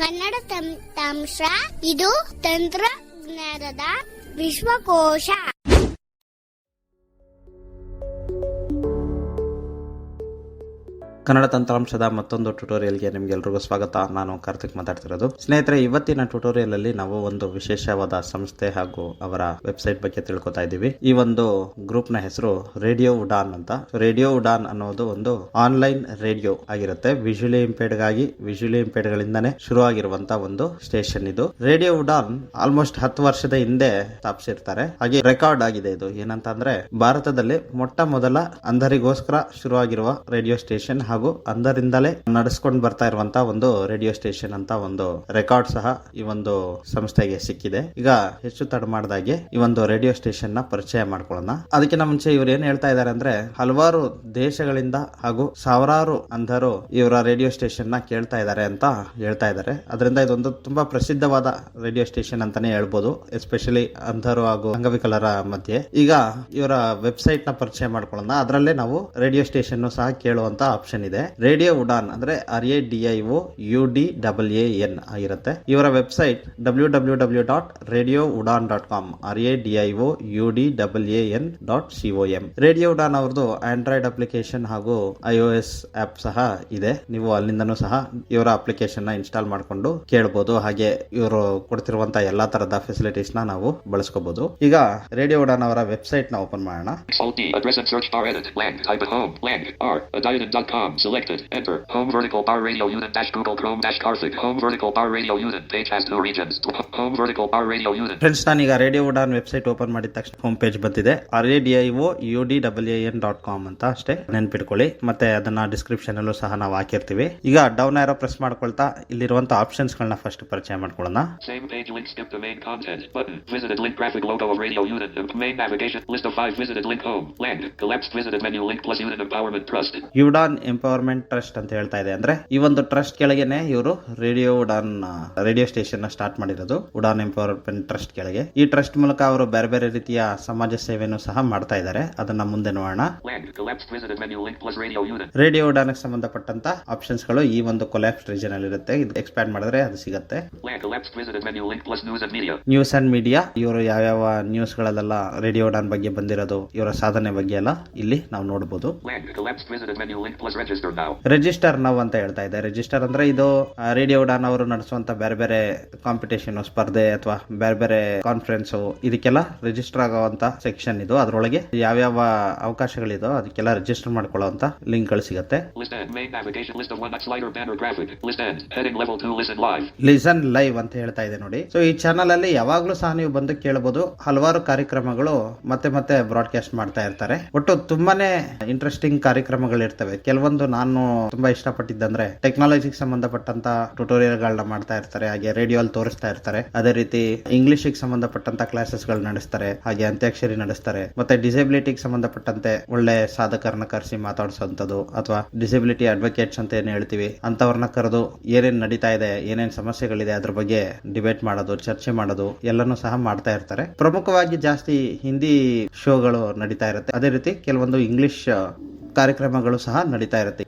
ಕನ್ನಡ ತಂತ್ರಾಂಶ ಇದು ತಂತ್ರಜ್ಞಾನದ ವಿಶ್ವಕೋಶ. ಕನ್ನಡ ತಂತ್ರಾಂಶದ ಮತ್ತೊಂದು ಟ್ಯುಟೋರಿಯಲ್ಗೆ ನಿಮ್ಗೆಲ್ರಿಗೂ ಸ್ವಾಗತ. ನಾನು ಕಾರ್ತಿಕ್ ಮಾತಾಡ್ತಿರೋದು. ಸ್ನೇಹಿತರೆ, ಇವತ್ತಿನ ಟ್ಯುಟೋರಿಯಲ್ ಅಲ್ಲಿ ನಾವು ಒಂದು ವಿಶೇಷವಾದ ಸಂಸ್ಥೆ ಹಾಗೂ ಅವರ ವೆಬ್ಸೈಟ್ ಬಗ್ಗೆ ತಿಳ್ಕೊತಾ ಇದ್ದೀವಿ. ಈ ಒಂದು ಗ್ರೂಪ್ ನ ಹೆಸರು ರೇಡಿಯೋ ಉಡಾನ್ ಅಂತ. ರೇಡಿಯೋ ಉಡಾನ್ ಅನ್ನೋದು ಒಂದು ಆನ್ಲೈನ್ ರೇಡಿಯೋ ಆಗಿರುತ್ತೆ. ವಿಜುವಲಿ ಇಂಪೇರ್ಡ್ ಗಳಿಂದಾನೇ ಶುರುವಾಗಿರುವಂತಹ ಒಂದು ಸ್ಟೇಷನ್ ಇದು. ರೇಡಿಯೋ ಉಡಾನ್ ಆಲ್ಮೋಸ್ಟ್ 10 ವರ್ಷದ ಹಿಂದೆ ಸ್ಥಾಪಿಸಿರ್ತಾರೆ. ಹಾಗೆ ರೆಕಾರ್ಡ್ ಆಗಿದೆ ಇದು. ಏನಂತ ಅಂದ್ರೆ, ಭಾರತದಲ್ಲಿ ಮೊಟ್ಟ ಮೊದಲ ಅಂಧರಿಗೋಸ್ಕರ ಶುರುವಾಗಿರುವ ರೇಡಿಯೋ ಸ್ಟೇಷನ್ ಹಾಗೂ ಅಂಧರಿಂದಲೇ ನಡೆಸ್ಕೊಂಡು ಬರ್ತಾ ಇರುವಂತಹ ಒಂದು ರೇಡಿಯೋ ಸ್ಟೇಷನ್ ಅಂತ ಒಂದು ರೆಕಾರ್ಡ್ ಸಹ ಈ ಒಂದು ಸಂಸ್ಥೆಗೆ ಸಿಕ್ಕಿದೆ. ಈಗ ಹೆಚ್ಚು ತಡ ಮಾಡದಾಗೆ ಈ ಒಂದು ರೇಡಿಯೋ ಸ್ಟೇಷನ್ ನ ಪರಿಚಯ ಮಾಡ್ಕೊಳ್ಳೋಣ. ಅದಕ್ಕಿಂತ ಮುಂಚೆ ಇವರು ಏನ್ ಹೇಳ್ತಾ ಇದಾರೆ ಅಂದ್ರೆ, ಹಲವಾರು ದೇಶಗಳಿಂದ ಹಾಗೂ ಸಾವಿರಾರು ಅಂಧರು ಇವರ ರೇಡಿಯೋ ಸ್ಟೇಷನ್ ನ ಕೇಳ್ತಾ ಇದ್ದಾರೆ ಅಂತ ಹೇಳ್ತಾ ಇದ್ದಾರೆ. ಅದರಿಂದ ಇದೊಂದು ತುಂಬಾ ಪ್ರಸಿದ್ಧವಾದ ರೇಡಿಯೋ ಸ್ಟೇಷನ್ ಅಂತಾನೆ ಹೇಳ್ಬೋದು, ಎಸ್ಪೆಷಲಿ ಅಂಧರು ಹಾಗೂ ಅಂಗವಿಕಲರ ಮಧ್ಯೆ. ಈಗ ಇವರ ವೆಬ್ಸೈಟ್ ನ ಪರಿಚಯ ಮಾಡ್ಕೊಳ್ಳೋಣ. ಅದರಲ್ಲೇ ನಾವು ರೇಡಿಯೋ ಸ್ಟೇಷನ್ ಸಹ ಕೇಳುವಂತ ಆಪ್ಷನ್ ಇದೆ. ರೇಡಿಯೋ ಉಡಾನ್ ಅಂದ್ರೆ RADIOUDAAN ಆಗಿರುತ್ತೆ. ಇವರ website www.radioudan.com RADIOUDAAN.com. Radio Udan ಅವರದು ಆಂಡ್ರಾಯ್ಡ್ ಅಪ್ಲಿಕೇಶನ್ ಹಾಗೂ iOS ಆಪ್ ಸಹ ಇದೆ. ನೀವು ಅಲ್ಲಿಂದನೂ ಸಹ ಇವರ ಅಪ್ಲಿಕೇಶನ್ ನ ಇನ್ಸ್ಟಾಲ್ ಮಾಡಿಕೊಂಡು ಕೇಳಬಹುದು. ಹಾಗೆ ಇವರು ಕೊಡ್ತಿರುವಂತಹ ಎಲ್ಲಾ ತರದ ಫೆಸಿಲಿಟೀಸ್ ನ ನಾವು ಬಳಸ್ಕೋಬಹುದು. ಈಗ ರೇಡಿಯೋ ಉಡಾನ್ ಅವರ ವೆಬ್ಸೈಟ್ ನ ಓಪನ್ ಮಾಡೋಣ. Selected. Enter. Home vertical bar radio unit dash Google Chrome dash Karthik. Home vertical bar radio unit. Page has 2 regions. Home vertical bar radio unit. Friends, ನಾನೀಗ ರೇಡಿಯೋ ಉಡಾನ್ ವೆಬ್ಸೈಟ್ ಓಪನ್ ಮಾಡಿದ ತಕ್ಷಣ home page ಬಂದಿದೆ. RADIOUDAAN.com ಅಂತ ಅಷ್ಟೇ ನೆನ್ಪಿಟ್ಕೊಳ್ಳಿ. ಮತ್ತೆ ಅದನ್ನ description ಅಲ್ಲೂ ಸಹ ನಾವು ಹಾಕಿರ್ತೀವಿ. ಈಗ ಡೌನ್ ಆರೋ ಪ್ರೆಸ್ ಮಾಡ್ಕೊಳ್ತಾ ಇಲ್ಲಿರುವಂತ ಆಪ್ಷನ್ಸ್ ಗಳನ್ನ ಫಸ್ಟ್ ಪರಿಚಯ ಮಾಡ್ಕೊಳ್ಳೋಣ. Same page link skip to main content button. Visited link graphic logo of radio unit. Main navigation list of 5 visited link home. Land. Collapsed visited menu link plus unit empowerment trust. Udaan empowerment trust ಅಂತ ಹೇಳ್ತಾ ಇದೆ. ಅಂದ್ರೆ ಈ ಒಂದು trust ಕೆಳಗೆನೆ ಇವರು radio Udaan radio station ನ start ಮಾಡಿರೋದು. ಉಡಾನ್ ಎಂಪವರ್ಮೆಂಟ್ ಟ್ರಸ್ಟ್ ಕೆಳಗೆ. ಈ ಟ್ರಸ್ಟ್ ಮೂಲಕ ಅವರು ಬೇರೆ ಬೇರೆ ರೀತಿಯ ಸಮಾಜ ಸೇವೆಯನ್ನು ಸಹ ಮಾಡ್ತಾ ಇದ್ದಾರೆ. ಅದನ್ನ ಮುಂದೆ ನೋಡೋಣ. ರೇಡಿಯೋ ಉಡಾನ್ ಗೆ ಸಂಬಂಧಪಟ್ಟಂತ ಆಪ್ಷನ್ಸ್ ಗಳು ಈ ಒಂದು ಕೊಲ್ಯಾಪ್ಸ್ ರೀಜನ್ ಅಲ್ಲಿ ಇರುತ್ತೆ. ಇದು ಎಕ್ಸ್ಪ್ಯಾಂಡ್ ಮಾಡಿದ್ರೆ ಅದು ಸಿಗುತ್ತೆ. ನ್ಯೂಸ್ ಅಂಡ್ ಮೀಡಿಯಾ, ಇವರು ಯಾವ್ಯಾವ ನ್ಯೂಸ್ ಗಳಲ್ಲೆಲ್ಲ ರೇಡಿಯೋ ಉಡಾನ್ ಬಗ್ಗೆ ಬಂದಿರೋದು, ಇವರ ಸಾಧನೆ ಬಗ್ಗೆ ಎಲ್ಲ ಇಲ್ಲಿ ನಾವು ನೋಡಬಹುದು. ರಿಜಿಸ್ಟರ್ ನೌ ಅಂತ ಹೇಳ್ತಾ ಇದೆ. ರಿಜಿಸ್ಟರ್ ಅಂದ್ರೆ ಇದು ರೇಡಿಯೋ ಉಡಾನ್ ಅವರು ನಡೆಸುವಂತ ಬೇರೆ ಬೇರೆ ಕಾಂಪಿಟೇಷನ್, ಸ್ಪರ್ಧೆ ಅಥವಾ ಬೇರೆ ಬೇರೆ ಕಾನ್ಫರೆನ್ಸ್, ಇದಕ್ಕೆಲ್ಲ ರಿಜಿಸ್ಟರ್ ಆಗುವಂತ ಸೆಕ್ಷನ್ ಇದು. ಅದರೊಳಗೆ ಯಾವ್ಯಾವ ಅವಕಾಶಗಳಿದೋ ಅದಕ್ಕೆಲ್ಲ ರಿಜಿಸ್ಟರ್ ಮಾಡ್ಕೊಳ್ಳುವಂತ ಲಿಂಕ್ ಗಳು ಸಿಗುತ್ತೆ. ಲಿಸನ್ ಲೈವ್ ಅಂತ ಹೇಳ್ತಾ ಇದೆ ನೋಡಿ. ಸೊ ಈ ಚಾನಲ್ ಅಲ್ಲಿ ಯಾವಾಗ್ಲೂ ಸಹ ನೀವು ಬಂದು ಕೇಳಬಹುದು. ಹಲವಾರು ಕಾರ್ಯಕ್ರಮಗಳು ಮತ್ತೆ ಮತ್ತೆ ಬ್ರಾಡ್ಕಾಸ್ಟ್ ಮಾಡ್ತಾ ಇರ್ತಾರೆ. ಒಟ್ಟು ತುಂಬಾನೇ ಇಂಟ್ರೆಸ್ಟಿಂಗ್ ಕಾರ್ಯಕ್ರಮಗಳು ಇರ್ತವೆ. ಕೆಲವೊಂದು ನಾನು ತುಂಬಾ ಇಷ್ಟಪಟ್ಟಿದ್ದಂದ್ರೆ ಟೆಕ್ನಾಲಜಿಗೆ ಸಂಬಂಧಪಟ್ಟಂತ ಟ್ಯುಟೋರಿಯಲ್ ಗಳನ್ನ ಮಾಡ್ತಾ ಇರ್ತಾರೆ. ಹಾಗೆ ರೇಡಿಯೋ ಅಲ್ಲಿ ತೋರಿಸ್ತಾ ಇರ್ತಾರೆ. ಅದೇ ರೀತಿ ಇಂಗ್ಲಿಷ್ ಗೆ ಸಂಬಂಧಪಟ್ಟಂತ ಕ್ಲಾಸಸ್ ಗಳು ನಡೆಸ್ತಾರೆ. ಹಾಗೆ ಅಂತ್ಯಾಕ್ಷರಿ ನಡೆಸ್ತಾರೆ. ಮತ್ತೆ ಡಿಸೇಬಿಲಿಟಿಗೆ ಸಂಬಂಧಪಟ್ಟಂತೆ ಒಳ್ಳೆ ಸಾಧಕರನ್ನ ಕರೆಸಿ ಮಾತಾಡಿಸುವಂತದ್ದು, ಅಥವಾ ಡಿಸೇಬಿಲಿಟಿ ಅಡ್ವೊಕೇಟ್ಸ್ ಅಂತ ಏನ್ ಹೇಳ್ತೀವಿ ಅಂತವ್ರನ್ನ ಕರೆದು ಏನೇನ್ ನಡೀತಾ ಇದೆ, ಏನೇನ್ ಸಮಸ್ಯೆಗಳಿದೆ ಅದ್ರ ಬಗ್ಗೆ ಡಿಬೇಟ್ ಮಾಡೋದು, ಚರ್ಚೆ ಮಾಡೋದು ಎಲ್ಲಾನು ಸಹ ಮಾಡ್ತಾ ಇರ್ತಾರೆ. ಪ್ರಮುಖವಾಗಿ ಜಾಸ್ತಿ ಹಿಂದಿ ಶೋಗಳು ನಡೀತಾ ಇರುತ್ತೆ. ಅದೇ ರೀತಿ ಕೆಲವೊಂದು ಇಂಗ್ಲಿಷ್ ಕಾರ್ಯಕ್ರಮಗಳು ಸಹ ನಡೀತಾ ಇರುತ್ತೆ.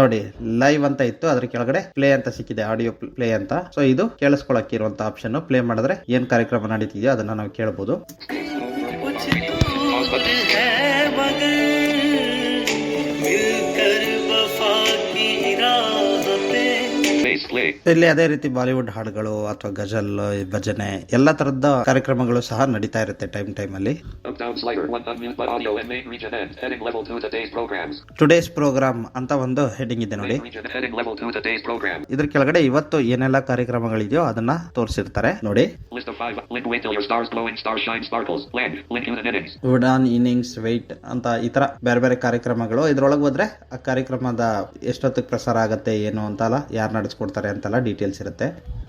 ನೋಡಿ, ಲೈವ್ ಅಂತ ಇತ್ತು, ಅದ್ರ ಕೆಳಗಡೆ ಪ್ಲೇ ಅಂತ ಸಿಕ್ಕಿದೆ, ಆಡಿಯೋ ಪ್ಲೇ ಅಂತ. ಸೊ ಇದು ಕೇಳಿಸ್ಕೊಳಕ್ಕೆ ಇರುವಂತ ಆಪ್ಷನ್. ಪ್ಲೇ ಮಾಡಿದ್ರೆ ಏನ್ ಕಾರ್ಯಕ್ರಮ ನಡೀತಿದೆಯೋ ಅದನ್ನ ನಾವು ಕೇಳಬಹುದು. ಇಲ್ಲಿ ಅದೇ ರೀತಿ ಬಾಲಿವುಡ್ ಹಾಡುಗಳು ಅಥವಾ ಗಜಲ್, ಭಜನೆ ಎಲ್ಲ ತರದ ಕಾರ್ಯಕ್ರಮಗಳು ಸಹ ನಡೀತಾ ಇರುತ್ತೆ ಟೈಮ್ ಅಲ್ಲಿ. ಟುಡೇಸ್ ಪ್ರೋಗ್ರಾಮ್ ಅಂತ ಒಂದು ಹೆಡಿಂಗ್ ಇದೆ ನೋಡಿ. ಇದ್ರ ಕೆಳಗಡೆ ಇವತ್ತು ಏನೆಲ್ಲ ಕಾರ್ಯಕ್ರಮಗಳಿದೆಯೋ ಅದನ್ನ ತೋರಿಸಿರ್ತಾರೆ ನೋಡಿ. ಉಡಾನ್ ಇನ್ನಿಂಗ್ಸ್ ವೆಯ್ಟ್ ಅಂತ ಈ ತರ ಬೇರೆ ಬೇರೆ ಕಾರ್ಯಕ್ರಮಗಳು. ಇದ್ರೊಳಗೆ ಹೋದ್ರೆ ಆ ಕಾರ್ಯಕ್ರಮದ ಎಷ್ಟೊತ್ತಿಗೆ ಪ್ರಸಾರ ಆಗತ್ತೆ ಏನು ಅಂತಲ್ಲ, ಯಾರು ನಡೆಸ್ಕೊಡ್ತಾರೆ ಅಂತೆಲ್ಲ ಡೀಟೇಲ್ಸ್ ಇರುತ್ತೆ.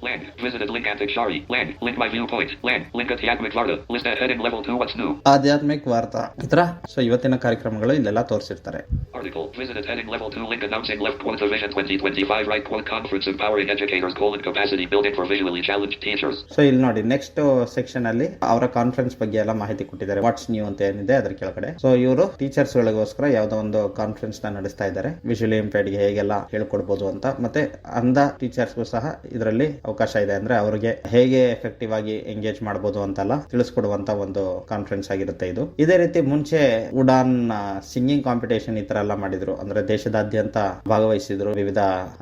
Land. Visited link Antikshari. Land. Link my viewpoint. Land. Link Adhyatmik Varta. List at heading level 2. What's new? ಆಧ್ಯಾತ್ಮಿಕ್ ವಾರ್ತಾ ಈ ತರ. ಸೊ ಇವತ್ತಿನ ಕಾರ್ಯಕ್ರಮಗಳು ಇಲ್ಲೆಲ್ಲ ತೋರಿಸಿರ್ತಾರೆ. Article. Visited heading level 2. Link announcing left quote the Vision 2025 right quote conference empowering educators capacity building for visually challenged teachers. So ಇಲ್ಲಿ ನೋಡಿ next section ಅಲ್ಲಿ ಅವರ ಕಾನ್ಫರೆನ್ಸ್ ಬಗ್ಗೆ ಎಲ್ಲ ಮಾಹಿತಿ ಕೊಟ್ಟಿದ್ದಾರೆ. ವಾಟ್ಸ್ ನ್ಯೂ ಅಂತ ಏನಿದೆ ಅದರ ಕೆಳಗಡೆ. ಸೊ ಇವರು ಟೀಚರ್ಸ್ ಗಳಿಗೋಸ್ಕರ ಯಾವ್ದೋ ಒಂದು ಕಾನ್ಫರೆನ್ಸ್ ನ ನಡೆಸ್ತಾ ಇದ್ದಾರೆ. ವಿಜುವಲಿ ಇಂಪೇರ್ಡ್ ಗೆ ಹೇಗೆಲ್ಲ ಹೇಳ್ಕೊಡ್ಬೋದು ಅಂತ, ಮತ್ತೆ ಅಂಧ ಟೀಚರ್ಸ್ಗೂ ಸಹ ಇದರಲ್ಲಿ ಅವಕಾಶ ಇದೆ. ಅಂದ್ರೆ ಅವರಿಗೆ ಹೇಗೆ ಎಫೆಕ್ಟಿವ್ ಆಗಿ ಎಂಗೇಜ್ ಮಾಡಬಹುದು ಅಂತೆಲ್ಲ ತಿಳಿಸ್ಕೊಡುವಂತ ಒಂದು ಕಾನ್ಫರೆನ್ಸ್ ಆಗಿರುತ್ತೆ ಇದು. ಇದೇ ರೀತಿ ಮುಂಚೆ ಉಡಾನ್ ಸಿಂಗಿಂಗ್ ಕಾಂಪಿಟೇಷನ್ ಈ ತರ ಎಲ್ಲ ಮಾಡಿದ್ರು. ಅಂದ್ರೆ ದೇಶದಾದ್ಯಂತ ಭಾಗವಹಿಸಿದ್ರು ವಿವಿಧ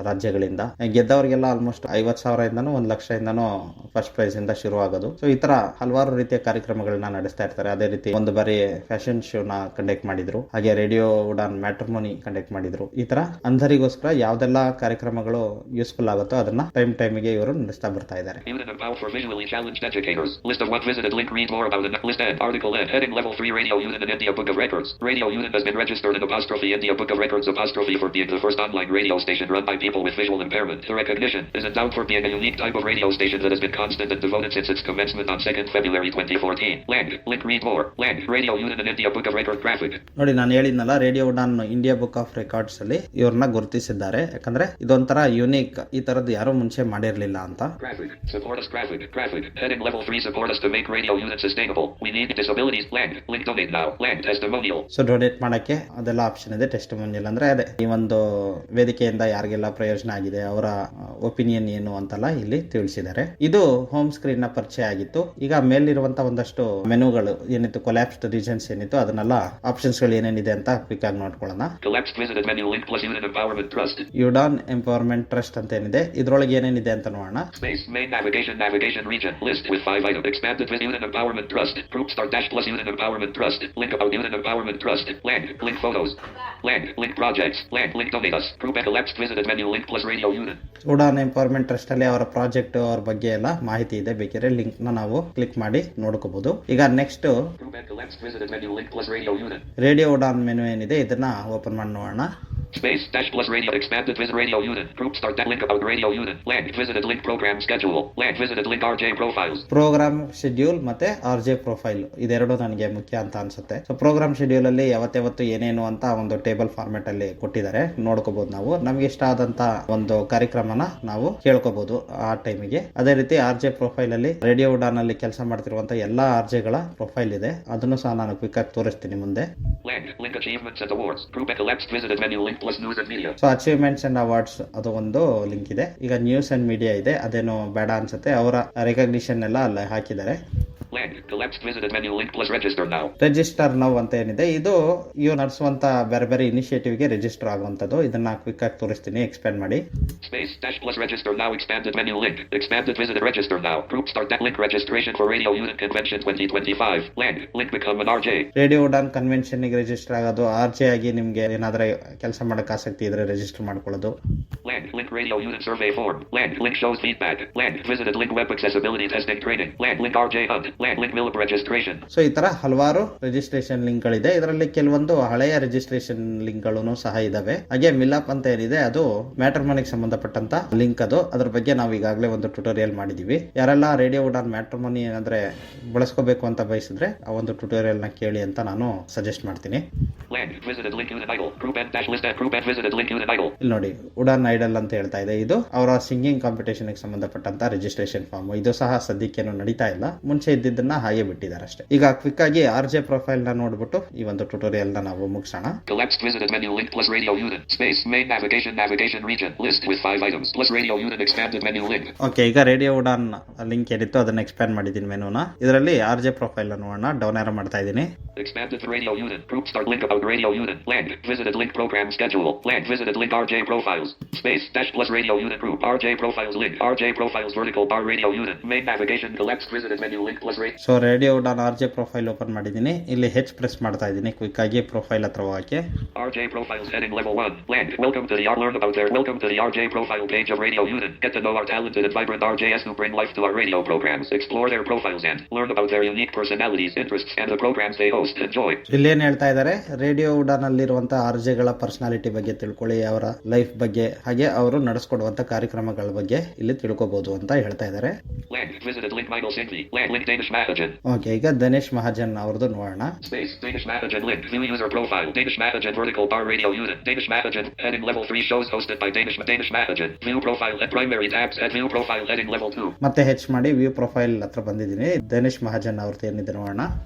ರಾಜ್ಯಗಳಿಂದ. ಗೆದ್ದವರಿಗೆಲ್ಲ ಆಲ್ಮೋಸ್ಟ್ 50,000 ಇಂದನೂ 1,00,000 ಇಂದನೂ ಫಸ್ಟ್ ಪ್ರೈಸ್ ಇಂದ ಶುರು ಆಗೋದು. ಸೊ ಈ ತರ ಹಲವಾರು ರೀತಿಯ ಕಾರ್ಯಕ್ರಮಗಳನ್ನ ನಡೆಸ್ತಾ ಇರ್ತಾರೆ. ಅದೇ ರೀತಿ ಒಂದು ಬಾರಿ ಫ್ಯಾಷನ್ ಶೋ ನ ಕಂಡಕ್ಟ್ ಮಾಡಿದ್ರು. ಹಾಗೆ ರೇಡಿಯೋ ಉಡಾನ್ ಮ್ಯಾಟ್ರಿಮೋನಿ ಕಂಡಕ್ಟ್ ಮಾಡಿದ್ರು. ಈ ತರ ಅಂಧರಿಗೋಸ್ಕರ ಯಾವ್ದೆಲ್ಲ ಕಾರ್ಯಕ್ರಮಗಳು ಯೂಸ್ಫುಲ್ ಆಗುತ್ತೋ ಅದನ್ನ ಟೈಮ್ ಗೆ ಇವರು ನಡೆಸ್ತಾ ಬರ್ತಾ ಇದ್ದಾರೆ. For visually challenged educators. List of what visited link. Read more about the list and article and heading level 3 Radio Unit in India Book of Records. Radio Unit has been registered in India Book of Records for being the first online radio station run by people with visual impairment. The recognition is endowed for being a unique type of radio station that has been constant and devoted since its commencement on 2nd February 2014. Land. Link. Read more. Land. Radio Unit in India Book of Record graphic. ನೋಡಿ ನಾನು ಹೇಳಿದ್ನಲ್ಲ, radio Udan India book of records ಅಲ್ಲಿ ಇವ್ರನ್ನ ಗುರುತಿಸಿದ್ದಾರೆ. ಯಾಕಂದ್ರೆ ಇದೊಂಥರ unique, ಈ ತರದ್ದು ಯಾರು ಮುಂಚೆ ಮಾಡಿರ್ಲಿಲ್ಲ ಅಂತ. Graphic. Support us. Graphic. Heading level 3. Support us to make radio unit sustainable. We need disabilities. Land. Link. Donate now. Land. Testimonial. So donate ಮಾಡಕ್ಕೆ ಅದೆಲ್ಲ ಆಪ್ಷನ್ ಇದೆ. ಟೆಸ್ಟಿಮೋನಿಯಲ್ ಅಂದ್ರೆ ಅದೇ ಈ ಒಂದು ವೇದಿಕೆಯಿಂದ ಯಾರಿಗೆಲ್ಲ ಪ್ರಯೋಜನ ಆಗಿದೆ, ಅವರ ಒಪಿನಿಯನ್ ಏನು ಅಂತೆಲ್ಲ ಇಲ್ಲಿ ತಿಳಿಸಿದ್ದಾರೆ. ಇದು ಹೋಮ್ ಸ್ಕ್ರೀನ್ ನ ಪರಿಚಯ ಆಗಿತ್ತು. ಈಗ ಮೇಲಿರುವಂತ ಒಂದಷ್ಟು ಮೆನುಗಳು ಏನಿತ್ತು, ಕೊಲ್ಯಾಪ್ಸ್ಡ್ ರೀಜನ್ಸ್ ಏನಿತ್ತು, ಅದನ್ನೆಲ್ಲ ಆಪ್ಷನ್ಸ್ ಗಳು ಏನೇನಿದೆ ಅಂತ ಕ್ವಿಕ್ ಆಗಿ ನೋಡ್ಕೊಳ್ಳೋಣ. Collapsed visited menu link plus unit empowerment trust. Udaan empowerment trust ಅಂತ ಏನಿದೆ, ಇದ್ರೊಳಗೆ ಏನೇನಿದೆ ಅಂತ ನೋಡೋಣ. Space main navigation region list with 5 items. Expanded with unit empowerment trust. Group start dash plus unit empowerment trust. Link about unit empowerment trust. Land. Link photos. Land. Link projects. Land. Link donate us. Group and collapsed visited menu link plus radio unit. Udan empowerment trust ಅಲ್ಲಿ ಅವರ project ಅವ್ರ ಬಗ್ಗೆ ಎಲ್ಲ ಮಾಹಿತಿ ಇದೆ. ಬೇಕಿದ್ರೆ link ನ ನಾವು ಕ್ಲಿಕ್ ಮಾಡಿ ನೋಡ್ಕೋಬಹುದು. ಈಗ next Group and collapsed visited menu link plus radio unit. Radio Udan menu ಏನಿದೆ ಇದನ್ನ ಓಪನ್ ಮಾಡಿ ನೋಡೋಣ. Space dash plus radio expanded visit radio unit. Group start that link about radio unit. Land visited link program schedule. Land visited link RJ profiles. Program schedule ಮತ್ತೆ RJ profile ಇದೆರಡು ನನಗೆ ಮುಖ್ಯ ಅಂತ ಅನ್ಸುತ್ತೆ. ಸೊ ಪ್ರೋಗ್ರಾಮ್ ಶೆಡ್ಯೂಲ್ ಅಲ್ಲಿ ಯಾವತ್ತು ಏನೇನು ಅಂತ ಒಂದು ಟೇಬಲ್ ಫಾರ್ಮೆಟ್ ಅಲ್ಲಿ ಕೊಟ್ಟಿದ್ದಾರೆ, ನೋಡ್ಕೋಬಹುದು. ನಾವು ನಮ್ಗೆ ಇಷ್ಟ ಆದಂತ ಒಂದು ಕಾರ್ಯಕ್ರಮನ ನಾವು ಕೇಳ್ಕೋಬಹುದು ಆ ಟೈಮಿಗೆ. ಅದೇ ರೀತಿ RJ ಪ್ರೊಫೈಲ್ ಅಲ್ಲಿ ರೇಡಿಯೋ ಉಡಾನ್ ಅಲ್ಲಿ ಕೆಲಸ ಮಾಡ್ತಿರುವಂತ ಎಲ್ಲಾ RJ ಗಳ ಪ್ರೊಫೈಲ್ ಇದೆ. ಅದನ್ನು ಸಹ ನಾನು ಕ್ವಿಕ್ ಆಗಿ ತೋರಿಸ್ತೀನಿ ಮುಂದೆ. Land link achievements and awards. Group and collapsed visited menu link plus news and media. So achievements and awards ಅದು ಒಂದು ಲಿಂಕ್ ಇದೆ. ಈಗ ನ್ಯೂಸ್ ಅಂಡ್ ಮೀಡಿಯಾ ಇದೆ, ಅದೇನು ಬೇಡ ಅನ್ಸುತ್ತೆ. ಅವರ ರೆಕಗ್ನಿಷನ್ ಎಲ್ಲ ಅಲ್ಲಿ ಹಾಕಿದ್ದಾರೆ. Land collapsed visited menu link plus register now. Register now ಅಂತ ಏನಿದೆ, ಇದು ಇವ್ರು ನಡೆಸುವಂತ ಬೇರೆ ಬೇರೆ ಇನಿಷಿಯೇಟಿವ್ ಗೆ ರಿಜಿಸ್ಟರ್ ಆಗುವಂತದ್ದು. ಇದನ್ನ ಕ್ವಿಕ್ ಆಗಿ ತೋರಿಸ್ತೀನಿ, ಎಕ್ಸ್ಪ್ಯಾಂಡ್ ಮಾಡಿ. Space dash plus register now expanded menu link. Expanded visited register now. Group start that link registration for radio unit convention 2025. Land link become an RJ. Radio Udan convention ಗೆ register ಆಗೋದು, RJ ಆಗಿ ನಿಮ್ಗೆ ಏನಾದ್ರೆ ಕೆಲಸ ಮಾಡಕ್ ಆಸಕ್ತಿ ಇದ್ರೆ ರಿಜಿಸ್ಟರ್ ಮಾಡ್ಕೊಳ್ಳೋದು. Land link radio unit survey form. Land link shows feedback. Land visited link web accessibility testing training. Land link RJ hunt. Land link MILP registration. So ಈ ತರ ಹಲವಾರು ರಿಜಿಸ್ಟ್ರೇಷನ್ ಲಿಂಕ್ ಗಳಿದೆ. ಇದರಲ್ಲಿ ಕೆಲವೊಂದು ಹಳೆಯ ರಿಜಿಸ್ಟ್ರೇಷನ್ ಲಿಂಕ್ ಗಳು ಸಹ ಇದಾವೆ. ಹಾಗೆ ಮಿಲಾಪ್ ಅಂತ ಏನಿದೆ ಅದು ಮ್ಯಾಟ್ರಿಮೋನಿಗೆ ಸಂಬಂಧಪಟ್ಟಂತ ಲಿಂಕ್ ಅದು. ಅದ್ರ ಬಗ್ಗೆ ನಾವು ಈಗಾಗಲೇ ಒಂದು ಟ್ಯುಟೋರಿಯಲ್ ಮಾಡಿದೀವಿ. ಯಾರೆಲ್ಲ ರೇಡಿಯೋ ಉಡಾನ್ ಮ್ಯಾಟ್ರಿಮೋನಿ ಅಂದ್ರೆ ಬಳಸ್ಕೋಬೇಕು ಅಂತ ಬಯಸಿದ್ರೆ ಆ ಒಂದು ಟ್ಯುಟೋರಿಯಲ್ ನ ಕೇಳಿ ಅಂತ ನಾನು ಸಜೆಸ್ಟ್ ಮಾಡ್ತೀನಿ. Land visited link unit idle. Group and dash list and group and visited link unit idle. ಇಲ್ಲಿ ನೋಡಿ ಉಡಾನ್ ಐಡಲ್ ಅಂತ ಹೇಳ್ತಾ ಇದೆ. ಇದು ಅವರ ಸಿಂಗಿಂಗ್ ಕಾಂಪಿಟೇಷನ್ ಗೆ ಸಂಬಂಧಪಟ್ಟಂತ ರಿಜಿಸ್ಟ್ರೇಷನ್ ಫಾರ್ಮ್. ಇದು ಸಹ ಸದ್ಯಕ್ಕೇನು ನಡೀತಾ ಇಲ್ಲ, ಮುಂಚೆ ಇದ್ದಿದ್ದನ್ನ ಹಾಗೆ ಬಿಟ್ಟಿದ್ದಾರೆ ಅಷ್ಟೇ. ಈಗ ಕ್ವಿಕ್ ಆಗಿ RJ ಪ್ರೊಫೈಲ್ ನ ನೋಡ್ಬಿಟ್ಟು ಈ ಒಂದು ಟ್ಯುಟೋರಿಯಲ್ ನ ನಾವು ಮುಗಿಸೋಣ. Collapsed visited menu link plus radio unit. Space main navigation region list with 5 items plus radio unit expanded menu link. Okay, ಈಗ ರೇಡಿಯೋ ಉಡಾನ್ ಲಿಂಕ್ ಏನಿತ್ತು ಅದನ್ನ ಎಕ್ಸ್ಪ್ಯಾಂಡ್ ಮಾಡಿದ್ದೀನಿ ಮೆನುನ. ಇದರಲ್ಲಿ RJ ಪ್ರೊಫೈಲ್ ನ ನೋಡೋಣ. ಡೌನ್ ಏರೋ ಮಾಡ್ತಾ ಇದ್ದೀನಿ. Expanded radio unit. Group start link about radio unit. Land visited link program schedule. Land visited link RJ profiles. Space dash plus radio unit group RJ profiles link. RJ profiles vertical bar radio unit. Main navigation collapsed visited menu link plus radio. So radio Udan RJ profile open ಮಾಡಿದ್ದೀನಿ. ಇಲ್ಲಿ H press ಮಾಡ್ತಾ ಇದ್ದೀನಿ quick ಆಗಿ profile ಹತ್ರ ಹೋಗಕ್ಕೆ. RJ profiles heading level 1. Land welcome to the learn about their welcome to the RJ profile page of radio unit. Get to know our talented and vibrant RJs who bring life to our radio programs. Explore their profiles and learn about their unique personalities, interests and the programs they host. Enjoy. ಇಲ್ಲೇನ್ ಹೇಳ್ತಾ ಇದ್ದಾರೆ, radio Udan ಅಲ್ಲಿರುವಂತಹ RJ ಗಳ personality ಬಗ್ಗೆ ತಿಳ್ಕೊಳ್ಳಿ, ಅವರ life ಬಗ್ಗೆ ಹಾಗೆ ಅವರು ನಡೆಸ್ಕೊಡುವಂತ ಕಾರ್ಯಕ್ರಮಗಳ ಬಗ್ಗೆ ಇಲ್ಲಿ ತಿಳ್ಕೊಬಹುದು ಅಂತ ಹೇಳ್ತಾ ಇದ್ದಾರೆ. Land visited link Michael Sinfi. Land link Danish Mahajan. Okay, ಈಗ ದಿನೇಶ್ ಮಹಾಜನ್ ಅವ್ರದ್ದು ನೋಡೋಣ. Space Danish Mahajan link. View user profile. Danish Mahajan vertical bar radio unit. Danish Mahajan heading level 3 shows hosted by Danish Mahajan. View profile at primary tabs at view profile heading level 2. ಮತ್ತೆ ಹೆಚ್ಚು ಮಾಡಿ view profile ಹತ್ರ ಬಂದಿದ್ದೀನಿ. ದಿನೇಶ್ ಮಹಾಜನ್ ಅವ್ರದ್ದು ಏನಿದೆ ನೋಡೋಣ.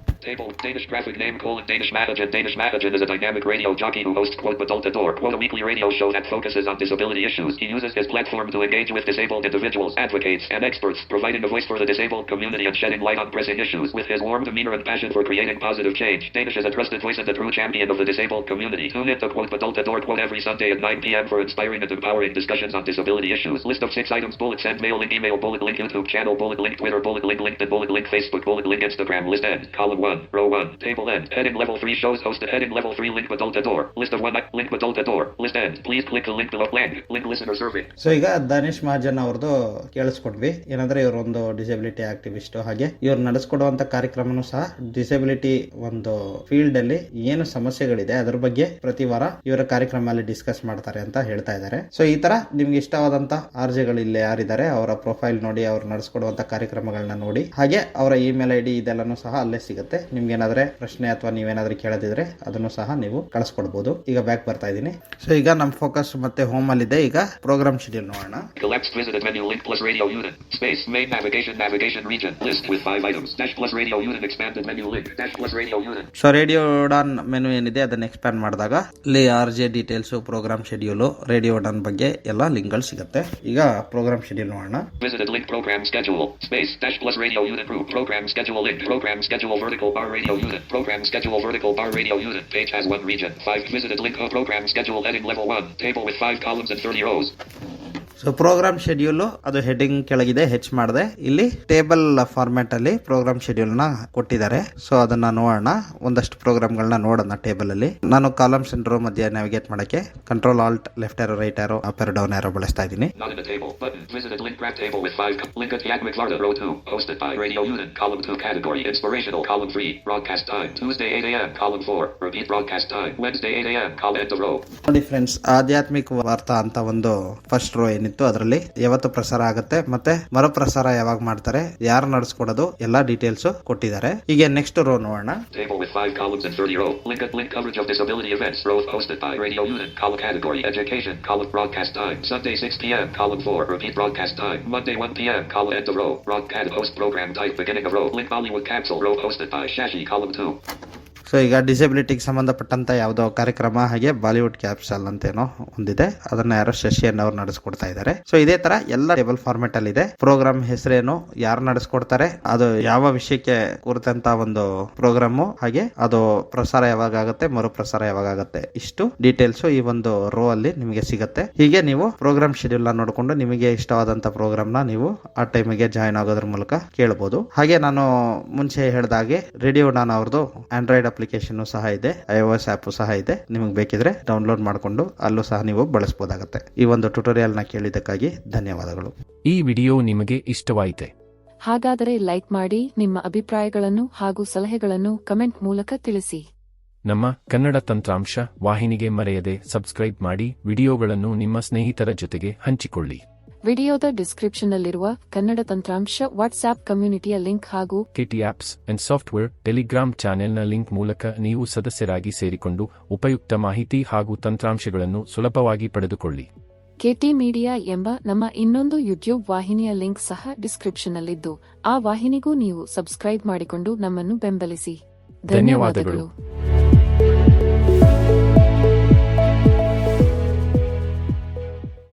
Table Danish graphic name Danish Mahajan. Danish Mahajan is a dynamic radio jockey who hosts Badaltador, a weekly radio show that focuses on disability issues. He uses his platform to engage with disabled individuals, advocates, and experts, providing a voice for the disabled community and shedding light on pressing issues. With his warm demeanor and passion for creating positive change, Danish is a trusted voice and a true champion of the disabled community. Tune in to Badaltador every Sunday at 9 p.m. for inspiring and empowering discussions on disability issues. List of 6 items: bullet send, mail link, email, bullet link, YouTube channel, bullet link, Twitter, bullet link, LinkedIn, bullet link, Facebook, bullet link, Instagram. List end. Column 1, row 1, table end. Heading level 3 shows hosted. Heading level 3 link Badaltador. List of 1 link Badaltador. List end. Please click the link below. Link listener survey. So ಈಗ ಧನೇಶ್ ಮಹಾಜನ್ ಅವ್ರದ್ದು ಕೇಳಿಸ್ಕೊಡ್ವಿ. ಏನಂದ್ರೆ ಇವರೊಂದು disability activist, ಹಾಗೆ ಇವ್ರು ನಡೆಸ್ಕೊಡುವಂತ ಕಾರ್ಯಕ್ರಮನೂ ಸಹ disability ಒಂದು field ಅಲ್ಲಿ ಏನು ಸಮಸ್ಯೆಗಳಿದೆ ಅದರ ಬಗ್ಗೆ ಪ್ರತಿ ವಾರ ಇವರ ಕಾರ್ಯಕ್ರಮದಲ್ಲಿ ಡಿಸ್ಕಸ್ ಮಾಡ್ತಾರೆ ಅಂತ ಹೇಳ್ತಾ ಇದ್ದಾರೆ. ಸೊ ಈ ತರ ನಿಮ್ಗೆ ಇಷ್ಟವಾದಂತ ಆರ್ಜೆಗಳು ಇಲ್ಲಿ ಯಾರಿದ್ದಾರೆ ಅವರ ಪ್ರೊಫೈಲ್ ನೋಡಿ, ಅವ್ರು ನಡೆಸ್ಕೊಡುವಂತ ಕಾರ್ಯಕ್ರಮಗಳನ್ನ ನೋಡಿ, ಹಾಗೆ ಅವರ ಇಮೇಲ್ ಐಡಿ ಇದೆಲ್ಲಾನು ಸಹ ಅಲ್ಲೇ ಸಿಗುತ್ತೆ. ನಿಮ್ಗೆ ಏನಾದ್ರೆ ಪ್ರಶ್ನೆ ಅಥವಾ ನೀವೇನಾದ್ರೂ ಕೇಳದಿದ್ರೆ ಅದನ್ನು ಸಹ ನೀವು ಕಳಿಸ್ಕೊಡ್ಬಹುದು. ಈಗ ಬ್ಯಾಕ್ ಬರ್ತಾ ಇದೀನಿ. ಸೊ ಈಗ ನಮ್ ಫೋಕಸ್ ಮತ್ತೆ ಹೋಮ್ ಅಲ್ಲಿ ಇದೆ. ಈಗ ಪ್ರೋಗ್ರಾಮ್ ಶೆಡ್ಯೂಲ್ ನೋಡೋಣ. Collapsed visited menu link plus radio unit space main navigation region list with 5 items dash plus radio unit expanded menu link dash plus radio unit. So radio Don menu ಏನಿದೆ ಅದನ್ನ expand ಮಾಡಿದಾಗ ಇಲ್ಲಿ RJ details, program schedule, radio Don ಬಗ್ಗೆ ಎಲ್ಲ link ಗಳು ಸಿಗುತ್ತೆ. ಈಗ program schedule ನೋಡೋಣ. Visited link program schedule space dash plus radio unit group program schedule link program schedule vertical bar radio unit program schedule vertical bar radio unit page has 1 region 5 visited link program schedule heading level 1 table with 5 columns and 30 rows. So program schedule ಅದು heading ಕೆಳಗಿದೆ, ಹೆಚ್ಚು ಮಾಡಿದೆ. ಇಲ್ಲಿ table format ಅಲ್ಲಿ program schedule ನ ಕೊಟ್ಟಿದ್ದಾರೆ. So ಅದನ್ನ ನೋಡೋಣ, ಒಂದಷ್ಟು ಪ್ರೋಗ್ರಾಮ್ ಗಳನ್ನ ನೋಡೋಣ. ಟೇಬಲ್ ಅಲ್ಲಿ ನಾನು ಕಾಲಮ್ಸ್ ಅಂಡ್ ರೋ ಮಧ್ಯೆ ನ್ಯಾವಿಗೇಟ್ ಮಾಡಕ್ಕೆ control alt left arrow right arrow up arrow down arrow ಬಳಸ್ತಾ ಇದ್ದೀನಿ. Not in the table button visited link graph table with 5 link at Yakmik Varda row 2 hosted by radio unit column 2 category inspirational column 3 broadcast time Tuesday 8 a.m. column 4 repeat broadcast time Wednesday 8 a.m. column end of row. ನೋಡಿ friends, ಆಧ್ಯಾತ್ಮಿಕ ವಾರ್ತಾ ಅಂತ ಒಂದು first row ಏನಿತ್ತು ಅದರಲ್ಲಿ ಯಾವತ್ತು ಪ್ರಸಾರ ಆಗುತ್ತೆ ಮತ್ತೆ ಮರುಪ್ರಸಾರ ಯಾವಾಗ ಮಾಡ್ತಾರೆ, ಯಾರು ನಡೆಸ್ಕೊಡೋದು, ಎಲ್ಲಾ ಡೀಟೇಲ್ಸ್ ಕೊಟ್ಟಿದ್ದಾರೆ. ಈಗ ನೆಕ್ಸ್ಟ್ ರೋ ನೋಡೋಣ. Table with 5 columns and 30 row. Link coverage of disability events row hosted by radio unit column category education column broadcast time Sunday 6 p.m. column 4 repeat broadcast time Monday 1 p.m. column end of row. Broadcast host program type beginning of row. Link Bollywood capsule row hosted by Shashi column 2. So ಈಗ ಡಿಸೆಬಿಲಿಟಿಗೆ ಸಂಬಂಧಪಟ್ಟಂತ ಯಾವುದೋ ಕಾರ್ಯಕ್ರಮ, ಹಾಗೆ Bollywood capsule ಅಂತೇನೋ ಒಂದಿದೆ, ಅದನ್ನ ಯಾರೋ ಶಶಿಯನ್ ಅವ್ರು ನಡೆಸ್ಕೊಡ್ತಾ ಇದ್ದಾರೆ. ಸೊ ಇದೇ ತರ ಎಲ್ಲ ಟೇಬಲ್ ಫಾರ್ಮೆಟ್ ಅಲ್ಲಿ ಇದೆ. ಪ್ರೋಗ್ರಾಮ್ ಹೆಸರೇನು, ಯಾರು ನಡೆಸ್ಕೊಡ್ತಾರೆ, ಅದು ಯಾವ ವಿಷಯಕ್ಕೆ ಕುರಿತಂತ ಒಂದು ಪ್ರೋಗ್ರಾಮು, ಹಾಗೆ ಅದು ಪ್ರಸಾರ ಯಾವಾಗ ಆಗುತ್ತೆ, ಮರುಪ್ರಸಾರ ಯಾವಾಗ ಆಗುತ್ತೆ, ಇಷ್ಟು ಡೀಟೇಲ್ಸ್ ಈ ಒಂದು ರೋ ಅಲ್ಲಿ ನಿಮಗೆ ಸಿಗುತ್ತೆ. ಹೀಗೆ ನೀವು ಪ್ರೋಗ್ರಾಮ್ ಶೆಡ್ಯೂಲ್ ನ ನೋಡಿಕೊಂಡು ನಿಮಗೆ ಇಷ್ಟವಾದಂತ ಪ್ರೋಗ್ರಾಮ್ ನ ನೀವು ಆ ಟೈಮಿಗೆ ಜಾಯಿನ್ ಆಗೋದ್ರ ಮೂಲಕ ಕೇಳಬಹುದು. ಹಾಗೆ ನಾನು ಮುಂಚೆ ಹೇಳಿದಾಗೆ ರೇಡಿಯೋ ಡಾನ್ ಅವ್ರದ್ದು ಆಂಡ್ರಾಯ್ಡ್ ಅಪ್ಲಿಕೇಶನ್ ಸಹ ಇದೆ, iOS ಆಪ್ ಸಹ ಇದೆ. ನಿಮಗೆ ಬೇಕಿದ್ರೆ ಡೌನ್ಲೋಡ್ ಮಾಡಿಕೊಂಡು ಅಲ್ಲೂ ಸಹ ನೀವು ಬಳಸಬಹುದಾಗುತ್ತೆ. ಈ ಒಂದು ಟ್ಯುಟೋರಿಯಲ್ ನ ಕೇಳಿದ್ದಕ್ಕಾಗಿ ಧನ್ಯವಾದಗಳು. ಈ ವಿಡಿಯೋ ನಿಮಗೆ ಇಷ್ಟವಾಯಿತೆ? ಹಾಗಾದರೆ ಲೈಕ್ ಮಾಡಿ, ನಿಮ್ಮ ಅಭಿಪ್ರಾಯಗಳನ್ನು ಹಾಗೂ ಸಲಹೆಗಳನ್ನು ಕಮೆಂಟ್ ಮೂಲಕ ತಿಳಿಸಿ. ನಮ್ಮ ಕನ್ನಡ ತಂತ್ರಾಂಶ ವಾಹಿನಿಗೆ ಮರೆಯದೆ ಸಬ್ಸ್ಕ್ರೈಬ್ ಮಾಡಿ, ವಿಡಿಯೋಗಳನ್ನು ನಿಮ್ಮ ಸ್ನೇಹಿತರ ಜೊತೆಗೆ ಹಂಚಿಕೊಳ್ಳಿ. ವಿಡಿಯೋದ ಡಿಸ್ಕ್ರಿಪ್ಷನ್ನಲ್ಲಿರುವ ಕನ್ನಡ ತಂತ್ರಾಂಶ ವಾಟ್ಸ್ಆಪ್ ಕಮ್ಯುನಿಟಿಯ ಲಿಂಕ್ ಹಾಗೂ KT apps and software Telegram ಚಾನೆಲ್ನ ಲಿಂಕ್ ಮೂಲಕ ನೀವು ಸದಸ್ಯರಾಗಿ ಸೇರಿಕೊಂಡು ಉಪಯುಕ್ತ ಮಾಹಿತಿ ಹಾಗೂ ತಂತ್ರಾಂಶಗಳನ್ನು ಸುಲಭವಾಗಿ ಪಡೆದುಕೊಳ್ಳಿ. KT ಮೀಡಿಯಾ ಎಂಬ ನಮ್ಮ ಇನ್ನೊಂದು ಯೂಟ್ಯೂಬ್ ವಾಹಿನಿಯ ಲಿಂಕ್ ಸಹ ಡಿಸ್ಕ್ರಿಪ್ಷನ್ನಲ್ಲಿದ್ದು, ಆ ವಾಹಿನಿಗೂ ನೀವು ಸಬ್ಸ್ಕ್ರೈಬ್ ಮಾಡಿಕೊಂಡು ನಮ್ಮನ್ನು ಬೆಂಬಲಿಸಿ. ಧನ್ಯವಾದಗಳು.